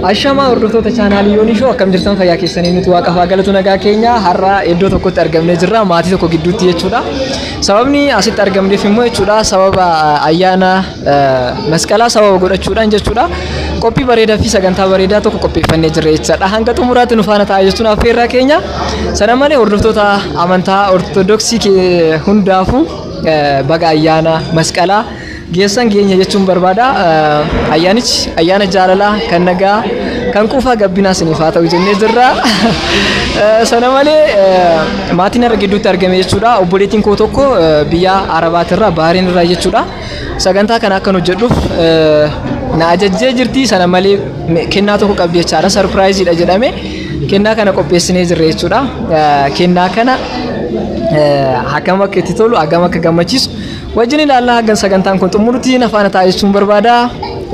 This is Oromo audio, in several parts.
Ashama hordoftoota chaanaalii yoonii shoo akkam jirtan fayyaa keessanii nuti waaqa faagalatu nagaa keenya har'a iddoo tokkotti argamnee jirra maatii tokko gidduutti jechuudha. Sababni asitti argamneef immoo jechuudha sababa ayyaana masqalaa sababa godhachuudhaan jechuudha. Qophii bareedaa fi sagantaa bareedaa tokko qopheeffannee jirra jechuudha. Hanga xumuraatti nu faana taa'aa jechuun affeerraa keenya. Sana malee hordoftoota amantaa ortodoksii hundaafuu baga ayyaana masqalaa geessan geenya jechuun barbaada. Ayyaanichi ayyaana jaalalaa kan nagaa kan quufaa gabbinaa isiniif haa ta'u jennee jirra. Sana malee maatiin irra gidduutti argame jechuudha. Obboleettiin koo tokko biyya Arabaatirraa Bahareen irraa jechuudha. Sagantaa kana akkan hojjedhuuf na ajajjee jirti. Sana malee kennaa tokko qabdi jechaadha. Sarpiraayiziidha jedhame kennaa kana qopheessinee jirra jechuudha. Kennaa kana hagam akka itti tolu hagam akka gammachiisu wajjin ilaallaa hagan sagantaan kun xumurutti na faana taa'aa jechuun barbaada.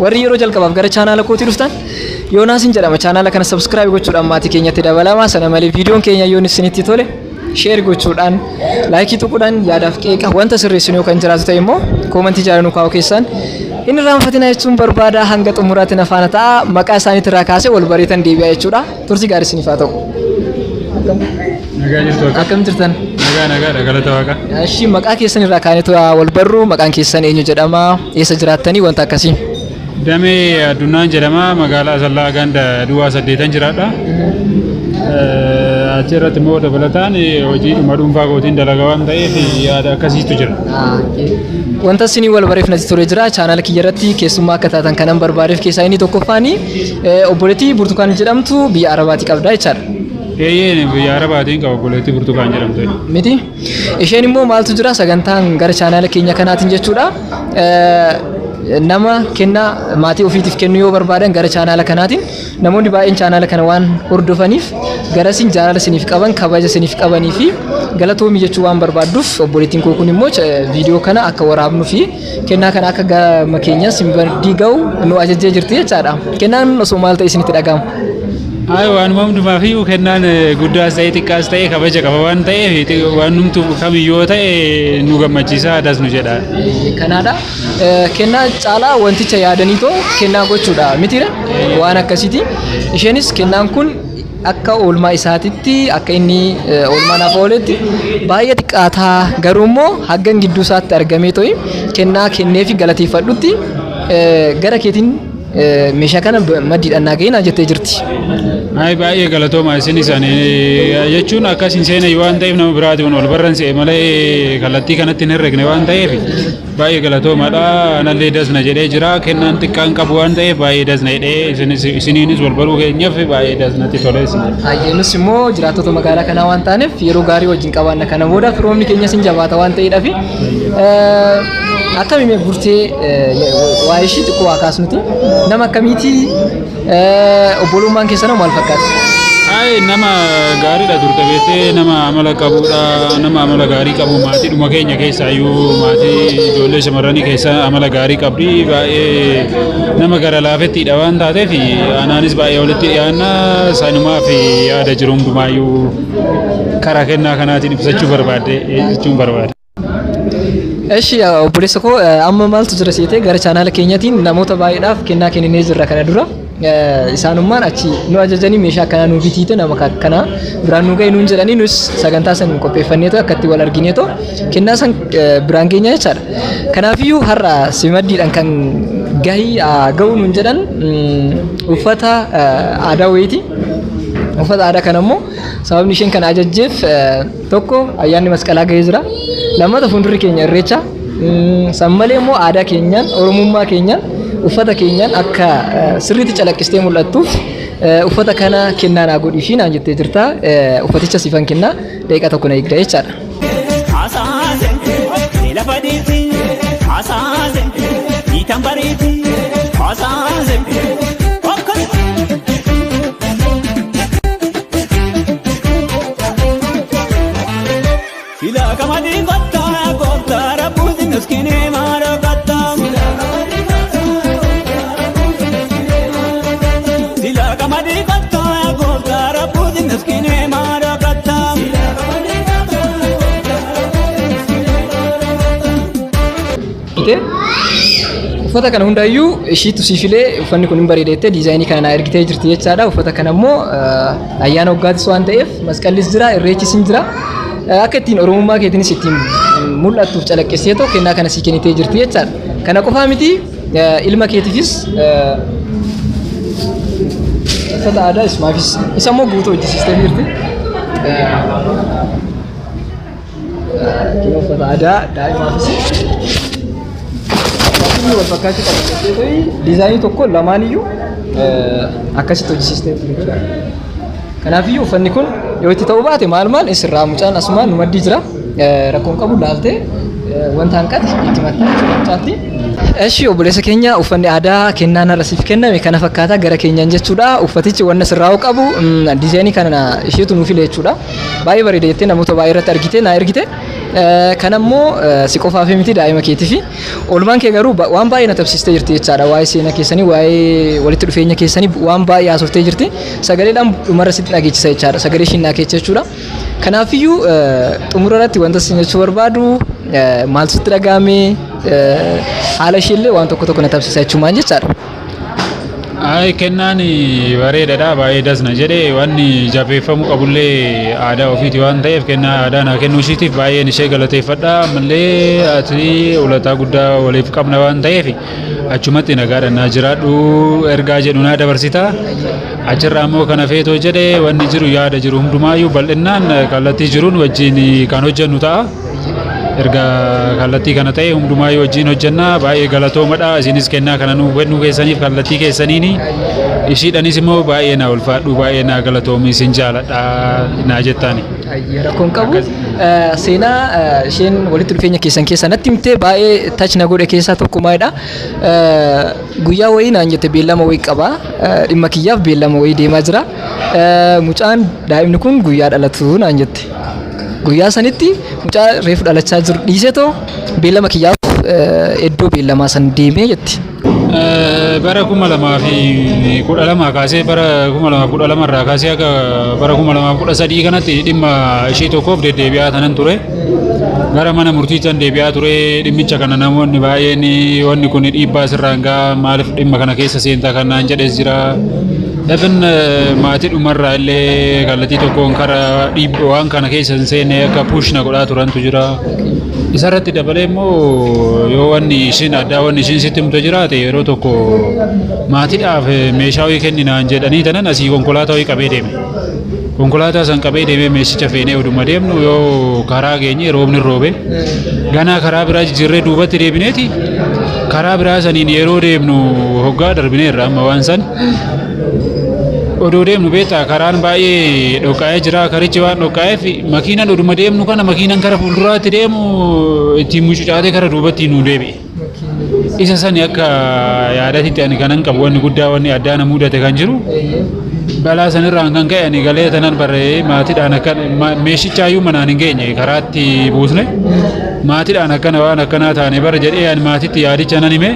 Warri yeroo jalqabaaf gara chaanaala kootii dhuftan Yoonaasin jedhama. Chaanaala kana subscribe gochuudhaan maatii keenyatti dabalama. Sana malee viidiyoon keenya yoo isinitti tole share gochuudhaan laayikii tuquudhaan yaadaaf qeeqa wanta sirreessinu yoo kan jiraatu ta'e immoo koomentii jaalanu kaa'u keessan inni raanfatina jechuun barbaada. Hanga xumuraatti na faana taa'aa. Maqaa isaaniitti irraa kaasee wal bareetan deebi'a jechuudha. Turtii gaarii isiniif haa ta'u. Nagaa jirtu akkam jirtan? Nagaa galata waaqa. Ashii maqaa keessan irraa kaanetu wal barru. Maqaan keessan eenyu jedhama? Eessa jiraattanii wanta akkasii? Damee Addunnaan jedhama. Magaalaa Asallaa ganda duwwaa 8 jiraadha. Achirratti immoo dabalataan hojii dhuma dhuunfaa kootiin dalagaa waan ta'eef yaada akkasiitu jira. Wanta isinii wal bareef natti ture jira. Chaanaala kiyya irratti keessummaa akka taatan kanan barbaadeef keessaa inni tokkoffaani obboleettii Burtukaan jedhamtu biyya Arabaatii qabda jechaadha. Biyya Arabaatiin qaba obboleettii Burtukaan jedhamtu. Miti isheen immoo maaltu jira sagantaan gara chaanaala keenya kanaatiin jechuudha. Nama kennaa maatii ofiitiif kennu yoo barbaadan gara chaanaala kanaatiin namoonni baay'een chaanaala kana waan hordofaniif garasiin jaalala isiniif qaban kabaja isiniif qabanii fi galatoomii jechuu waan barbaadduuf obboleettiin koo kun immoo viidiyoo kana akka waraabnuu fi kennaa kana akka gama keenya simbardii ga'u nu ajajjee jirti jechaadha. Kennaan osoo maal ta'e isinitti dhaga'ama? Waan hundumaa fi kennaan guddaas ta'e xiqqaas ta'e kabaja qaba waan ta'eef waan numtu kamiyyuu ta'e nu gammachiisa adas nu jedha. Kanaadha. Kennaa caalaa wanticha yaadanii too kennaa gochuudha mitira waan akkasiiti. Isheenis kennaan kun akka oolmaa isaatitti akka inni oolmaa naaf ooletti baay'ee xiqqaataa garuu immoo haggan gidduu isaatti argamee to'i kennaa kennee fi galateeffadhutti gara keetiin meeshaa kana maddiidhaan naaga'inaa jettee jirti. Baay'ee galatooma isin jechuun akkasin seena waan ta'eef nama biraati wal barran se'e malee kallattii kanatti hin herregne waan ta'eef baay'ee galatoomaadha. Anallee dasna jedhee jira. Kennaan xiqqaan qabu waan ta'eef baay'ee dasna jedhee isiniinis wal baruu keenyaaf baay'ee dasnatti tole. Nus immoo jiraattota magaalaa kanaa waan taaneef yeroo gaarii wajjin qabaanna. Kana booda firoomni keenya sin jabaata waan ta'eedhaaf akkamiin gurtee waa'ee ishii xiqqoo haa kaasnuti. Nama akkamiiti obbolummaan keessanoo maal fakkaata? Nama gaariidha turte beektee nama amala qabudha. Nama amala gaarii qabu maatii dhuma keenya keessaayyuu maatii ijoollee shamarranii keessa amala gaarii qabdi. Baay'ee nama gara laafettiidha waan taateef anaanis baay'ee walitti dhiyaanna sanumaaf yaada jiru hundumaayyuu karaa kennaa kanaatiin ibsachuu barbaadde jechuun barbaada. Eshi obboleessa koo amma maaltu jira seetee gara chaanaala keenyatiin namoota baay'eedhaaf kennaa kenninee jirra kana dura. Isaanummaan achi nu ajajanii meeshaa akkanaa nu bitiite nama kana biraan nu ga'e nuun jedhanii nus sagantaa san qopheeffanneetoo akkatti wal argineetoo kennaa san biraan geenya jechaadha. Kanaafiyyuu har'a simaddiidhaan kan gahii ga'u nuun jedhan uffata aadaa wayiiti. Uffata aadaa kana immoo sababni isheen kana ajajjeef tokko ayyaanni masqalaa gahee jira. Lammata fuuldurri keenya irreecha. San malee immoo aadaa keenyaan oromummaa keenyaan uffata keenyaan akka sirriitti calaqqistee mul'attuuf uffata kana kennaa naa godhii fi naan jettee jirta. Uffaticha siifan kennaa daqiiqaa tokko na eegda jechaadha. uffata kana hundaayyuu ishiitu siifilee uffanni kun hin bareedettee diizaayinii kana naa ergitee jirti jechaadha. Uffata kana immoo ayyaana waggaattis waan ta'eef masqallis jira, irreechis hin jira. Akka ittiin oromummaa keetiinis ittiin mul'attuuf calaqqisee too kennaa kana sii kennitee jirti jechaadha. Kana qofaa miti ilma keetiifis uffata aadaa ismaafis isa immoo guutuu hojjisiistee jirti. Uffata aadaa daa'imaafis wal fakkaachuu qabu. Diizaayinii tokko lamaaniyyuu akkasitti hojjisiistee jirti. Kanaafiyyuu uffanni kun yoo itti ta'uu baate maal isirraa mucaan asumaan nu maddii jira. Rakkoon qabu laaltee wanta hanqate itti maxxanaa jechuudha mucaatti. Eshi obboleessa keenya uffanni aadaa kennaan irra siif kenname kana fakkaataa gara keenyaan jechuudha. Uffatichi wanna sirraa'uu qabu diizaayinii kana isheetu nuuf file jechuudha. Baay'ee bareeda jettee namoota baay'ee irratti argite naa ergite. Kanammoo si qofaaf miti daa'ima keetiifi oolmaan kee garuu waan baay'ee na taphsiistee jirti jechaadha. Waa'ee seenaa keessanii waa'ee walitti dhufeenya keessanii waan baay'ee haasoftee jirti. Sagaleedhaan dhumarra sitti dhageechisa jechaadha. Sagalee ishii naa keessa jechuudha. Kanaafiyyuu xumura irratti wanta isin jechuu barbaadu maal sitti dhagahame haala isheellee waan tokko na taphsiisa jechuumaan jechaadha. Kennaan bareedaadha baay'ee dasna jedhee wanni jabeeffamuu qabullee aadaa ofiiti waan ta'eef kennaa aadaa naa kennuu ishiitiif baay'een ishee galateeffadha. Ammallee ati ulataa guddaa waliif qabna waan ta'eef achumatti nagaadhaan naa jiraadhu ergaa jedhu naa dabarsita. Achirraa immoo kana feetoo jedhee wanni jiru yaada jiru hundumaayyuu bal'inaan kallattii jiruun wajjin kan hojjennu ta'a. Erga kallattii kana ta'e hundumaayyuu wajjin hojjennaa baay'ee galatoomadha. Isinis kennaa kana nuu kennuu keessaniif kallattii keessaniini ishiidhanis immoo baay'ee naa ulfaadhu baay'ee naa galatoomi isin jaaladha naa jettaani. Rakkoon qabu seenaa isheen walitti dhufeenya keessan keessa natti himtee baay'ee touch na godhe keessaa tokko maalidha. Guyyaa wayii naan jette beellama wayii qaba dhimma kiyyaaf beellama wayii deemaa jira. Mucaan daa'imni kun guyyaa dhalatu naan jette. Guyyaa sanitti mucaa reefu dhalachaa jiru dhiisee too beellama kiyyaaf iddoo beellamaa san deemee jetti. Bara 2012 kaasee bara 2012 irraa kaasee akka bara 2013 kanatti dhimma ishee tokkoof deddeebi'aa tanan ture. Gara mana murtiitti deebi'aa ture dhimmicha kana namoonni baay'een wanni kun dhiibbaa sirraan ga'a maaliif dhimma kana keessa seentaa kan naan jedhes jira. Even maatii dhumarraa illee kallattii tokkoon karaa dhiibbaa waan kana keessa hin seenne akka push na godhaa turantu jira. Isarratti dabalee immoo yoo wanni ishiin addaa wanni ishiin sitti himtu jiraate yeroo tokko maatiidhaaf meeshaa wayii kenninaan jedhanii tanan asii konkolaataa wayii qabee deeme. Konkolaataa san qabee deemee meeshicha feenee oduma deemnu yoo karaa geenye roobni roobe ganaa karaa biraa jijjiirree duubatti deebineeti karaa biraa saniin yeroo deemnu hoggaa darbineerra amma waan san odoo deemnu beektaa karaan baay'ee dhoqqaa'ee jira. Karichi waan dhoqqaa'eef makiinaan oduma deemnu kana makiinaan kara fuulduraatti deemu ittiin mucucaatee kara duubatti nu deebi'e. Isa sani akka yaadatitti ani kanan qabu wanni guddaa wanni addaa na mudate kan jiru. Balaa sanirraan kan ka'e ani galee tanan barree maatiidhaan akka meeshichaayyuu manaan hin geenye karaatti buusne maatiidhaan akkana waan akkanaa taane bara jedhee ani maatitti yaadicha nan hime.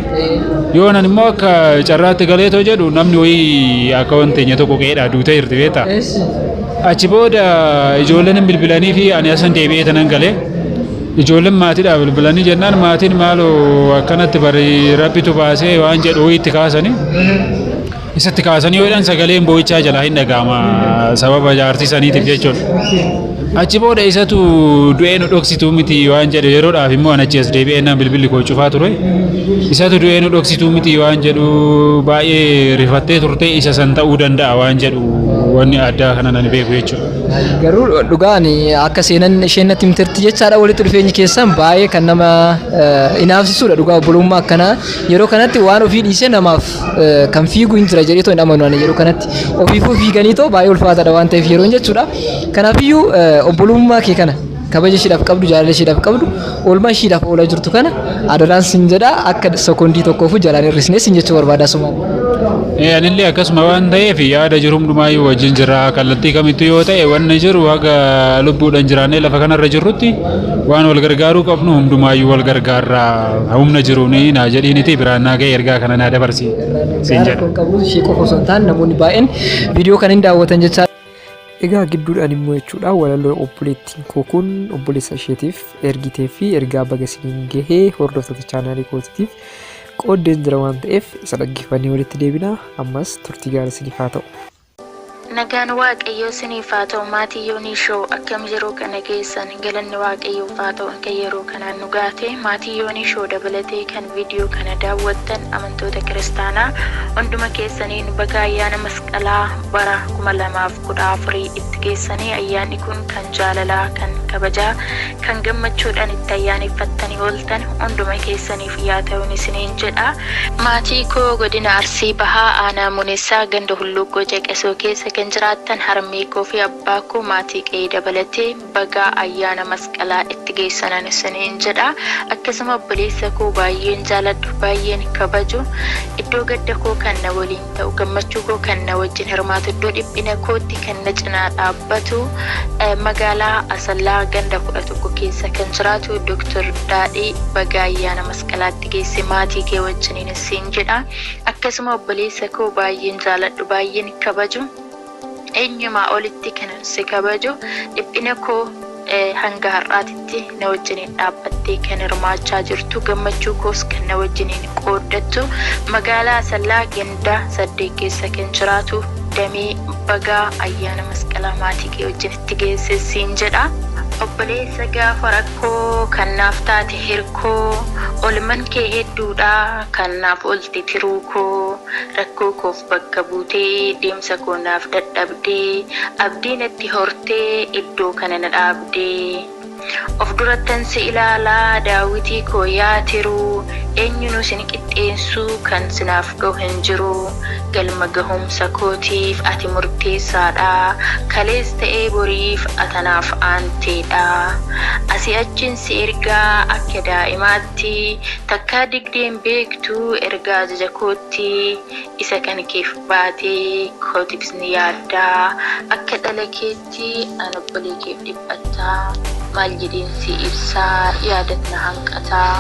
Yoo nan immoo akka carraatti galee too jedhu namni wayii akka wanteenya tokko qeedhaa duutee jirti beektaa. Achi booda ijoolleen bilbilanii fi ani asan deebi'ee tanan galee ijoolleen maatiidhaa bilbilanii jennaan maatiin maaloo akkanatti bari rabbitu baasee waan jedhu itti kaasanii. Isatti kaasanii yoodhaan sagaleen boo'ichaa jalaa hin dhaga'ama sababa jaartii saniitiif jechuudha. Achi booda isatu du'ee nu dhoksituu miti waan jedhu yeroodhaaf immoo an achi as deebi'ee naan bilbilli koo cufaa ture. Isatu du'ee nu dhoksituu miti waan jedhu baay'ee rifattee turte isa san ta'uu danda'a waan jedhu wanni addaa kana nan beeku jechuudha. Garuu dhugaan akka seenan isheen natti himteerti jechaadha. Walitti dhufeenyi keessan baay'ee kan nama inaafsisuudha dhugaa obbolummaa akkanaa yeroo kanatti waan ofii dhiisee namaaf kan fiigu hin jira jedhee too hin amanu yeroo kanatti ofiifuu fiiganii too baay'ee ulfaataadha waan ta'eef yeroon jechuudha. Kanaafiyyuu obbolummaa kee kana kabaja ishiidhaaf qabdu jaalala ishiidhaaf qabdu oolmaa ishiidhaaf oolaa jirtu kana adaraan sin jedha akka sekondii tokkoofu jalaan hir'isnee sin jechuu barbaada sumaan. Anillee akkasuma waan ta'eef yaada jiru hundumaayyuu wajjin jira kallattii kamittuu yoo ta'e wanni jiru haga lubbuudhaan jiraannee lafa kanarra jirrutti waan wal gargaaruu qabnu hundumaayyuu wal gargaarraa humna jiruuni naa jedhiiniti biraan naa ga'e ergaa kana naa dabarsi siin jedha. Ishee qofa osoo hin taane namoonni baay'een viidiyoo kana hin daawwatan jecha. Egaa gidduudhaan immoo jechuudha walaloo obboleettiin koo kun obboleessa isheetiif ergitee fi ergaa baga isiniin gahee hordoftoota chaanaalii kootiitiif qooddeen jira waan ta'eef isa dhaggeeffannee walitti deebina. Ammas turtii gaarii isiniif haa ta'u. Nagaan waaqayyoo isiniif haa ta'u maatii Yoonii Shoo akkam yeroo kana keessan galanni waaqayyoof haa ta'u kan yeroo kanaan nu gaate maatii Yoonii Shoo dabalatee kan viidiyoo kana daawwattan amantoota kiristaanaa hunduma keessaniin baga ayyaana masqalaa bara 2014 itti geessanii ayyaanni kun kan jaalalaa kan kabajaa kan gammachuudhaan itti ayyaaneffattanii ooltan hunduma keessaniif yaa ta'uun isiniin jedha. Maatii koo godina Arsii Bahaa Aanaa Munessaa ganda Hulluuqqoo Caqasoo keessa kan jiraattan harmee koo fi abbaa koo maatii qe'ee dabalatee baga ayyaana masqalaa itti geessanan isiniin jedha. Akkasuma obboleessa koo baay'een jaaladhu baay'een kabaju iddoo gadda koo kan na waliin ta'u gammachuu koo kan na wajjin hirmaatu iddoo dhiphina kootti kan na cinaa dhaabbatu magaalaa Asallaa ganda 11 keessa kan jiraatu Dr. Daadhii baga ayyaana masqalaatti geesse maatii kee wajjiniin isiniin jedha. Akkasuma obboleessa koo baay'een jaaladhu baay'een kabaju eenyumaa olitti kan si kabaju dhiphina koo hanga har'aatitti na wajjiniin dhaabbattee kan hirmaachaa jirtu gammachuu koos kan na wajjiniin qooddattu magaalaa Asallaa ganda 8 keessa kan jiraatu Damee baga ayyaana masqalaa maatii kee wajjin itti geesse isiniin jedha. Obboleessa gaafa rakkoo kan naaf taate hirkoo olman kee hedduudha kan naaf olte tiruu koo rakkoo koof bakka buutee deemsa koo naaf dadhabdee abdiin itti hortee iddoo kana na dhaabdee of durattan si ilaalaa daawwitii koo yaa tiruu eenyuun sin qixxeessu kan sinaaf ga'u hin jiru galma gahumsa kootiif ati murteessaadha kalees ta'ee boriif atanaaf aanteedha asii achiin si ergaa akka daa'imaatti takkaa digdeen beektu ergaa ajaja kootti isa kan keef baatee kootiifis ni yaaddaa akka dhala keetti an obbolee keef dhiphattaa maal jedheen si ibsaa yaadatna hanqataa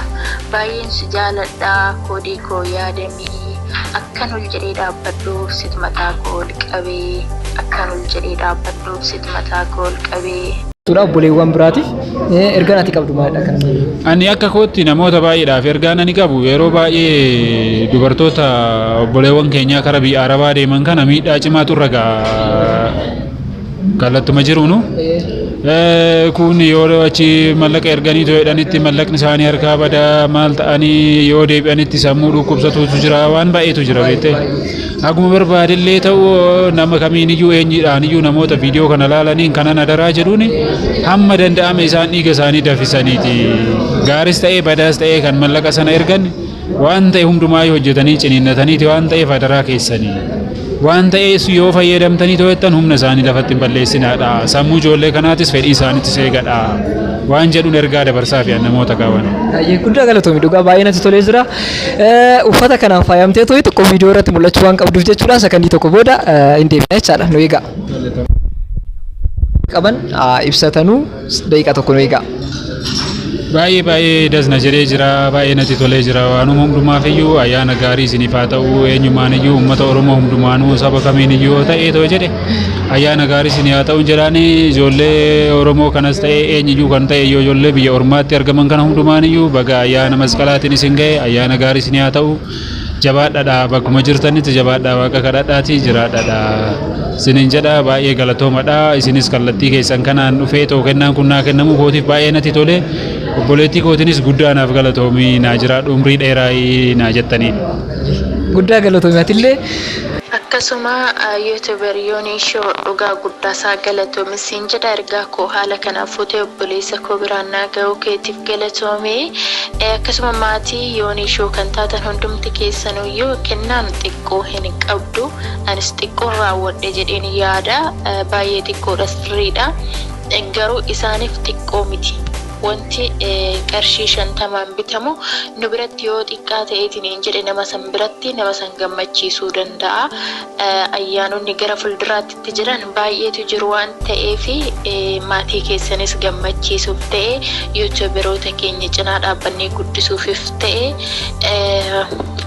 baay'een si jaaladhaa koodii koo yaadamii akkan ol jedhee dhaabbadhuuf sit mataa koo ol qabee akkan ol jedhee dhaabbadhuuf sit mataa koo ol qabee. Tura obboleewwan biraatiif ergaan ati qabdu maalidha kana? Ani akka kootti namoota baay'eedhaaf ergaan ani qabu yeroo baay'ee dubartoota obboleewwan keenyaa karaa biyya Arabaa deeman kana miidhaa cimaatu irra gallattuma jiruunu. Kun yoo achi mallaqa erganii to'edhanitti mallaqni isaanii harkaa badaa maal ta'anii yoo deebi'anitti sammuu dhukkubsatuutu jira waan baay'eetu jira beektee. Akkuma barbaadillee ta'u nama kamiin iyyuu eenyidhaan iyyuu namoota viidiyoo kana laalaniin kanan adaraa jedhuun hamma danda'ame isaan dhiiga isaanii dafisaniiti. Gaaris ta'ee badaas ta'ee kan mallaqa sana ergan waan ta'e hundumaa hojjetanii ciniinnataniiti waan ta'eef adaraa keessanii. Waan ta'ees yoo fayyadamtanii to'attan humna isaanii lafatti hin balleessinaadha. Sammuu ijoollee kanaatis fedhii isaaniitis eegadha. Waan jedhuun ergaa dabarsaa fi namoota qaban. Guddaa galatoomi dhugaa baay'ee natti tolee jira. Uffata kanaan faayamtee tooyi tokko viidiyoo irratti mul'achuu waan qabduuf jechuudha. Sakandii tokko booda hin deebina jechaadha. Nu eegaa. Qaban ibsatanuu daqiiqaa tokko nu eegaa. Baay'ee dasna jedhee jira baay'ee natti tolee jira waanuma hundumaaf iyyuu ayyaana gaarii isiniif haa ta'u eenyumaan iyyuu uummata Oromoo hundumaanuu saba kamiin iyyuu ta'ee too jedhe ayyaana gaarii isinii haa ta'u jedhaani ijoollee Oromoo kanas ta'e eenyuyyuu kan ta'e iyyuu ijoollee biyya ormaatti argaman kana hundumaan iyyuu baga ayyaana masqalaatiin isin ga'e ayyaana gaarii isinii haa ta'u jabaadhaadha bakkuma jirtanitti jabaadhaa waaqa kadhadhaati jiraadhaadha isiniin jedha baay'ee galatoomadha isinis kallattii keessan kanaan dhufee too kennaan kun naa kennamu kootiif baay'ee natti tolee obboleettii kootinis guddaa naaf galatoomii naa jiraadhu umrii dheeraa naa jettanii. Guddaa galatoomi atillee. Akkasuma YouTuber Yoonii Shoo dhugaa guddaa isaa galatoomi siin jedha ergaa koo haala kanaaf fuutee obboleessa koo biraan naa ga'uu keetiif galatoomi. Akkasuma maatii Yoonii Shoo kan taatan hundumti keessanuyyuu kennaan xiqqoo hin qabdu anis xiqqoo raawwadhe jedheen yaada baay'ee xiqqoodha sirriidha garuu isaaniif xiqqoo miti. Wanti qarshii 50 bitamu nu biratti yoo xiqqaa ta'eetiin jedhe nama san biratti nama san gammachiisuu danda'a. Ayyaanonni gara fuulduraatti jiran baay'eetu jiru waan ta'eef maatii keessanis gammachiisuuf ta'e YouTuberoota keenya cinaa dhaabbannee guddisuufis ta'e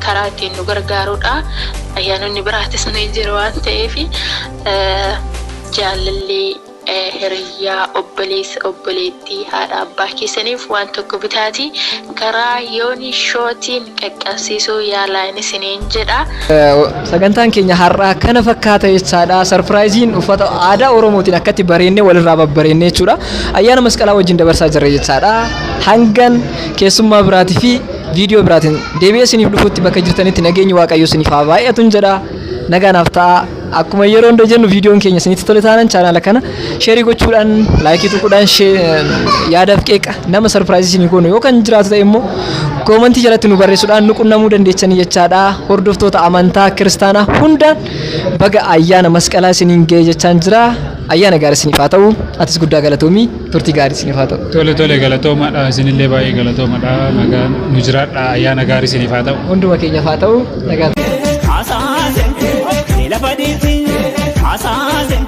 karaa ittiin nu gargaarudha. Ayyaanonni biraatis ni jiru waan ta'eef jaalallee hiriyyaa obboleettii haadha abbaa keessaniif waan tokko bitaati karaa yoonii shootiin qaqqabsiisuu yaalaa isiniin jedha. Sagantaan keenya har'aa kana fakkaata jechaadha. Sarpiraayiziin uffata aadaa Oromootiin akkatti bareennee walirraa babbareennee jechuudha. Ayyaana masqalaa wajjin dabarsaa jirra jechaadha. Hangan keessummaa biraatii fi viidiyoo biraatiin deebi'ee isiniif dhufuutti bakka jirtanitti nageenyi Waaqayyoo isiniif haa baay'atu jedha. Nagaanaaf ta'a. Akkuma yeroo hunda jennu viidiyoon keenya isinitti tole taanaan chaanaala kana sheerii gochuudhaan laayikii tuquudhaan yaadaaf qeeqa nama sarpiraayizii isinii goonu yookaan jiraatu ta'e immoo koomentii jalatti nu barreessuudhaan nu qunnamuu dandeessanii jechaadha. Hordoftoota amantaa kiristaanaa hundaan baga ayyaana masqalaa isiniin ga'e jechaan jira. Ayyaana gaarii isiniif haa ta'u. Atis guddaa galatoomii turtii gaarii isiniif haa ta'u. Tole galatoomaadha isinillee baay'ee galatoomaadha. Nagaan nu jiraadha ayyaana gaarii isiniif haa ta'u. Hunduma keenyaaf haa ta'u. Nagaan. Asaasen, la faditi, asaasen.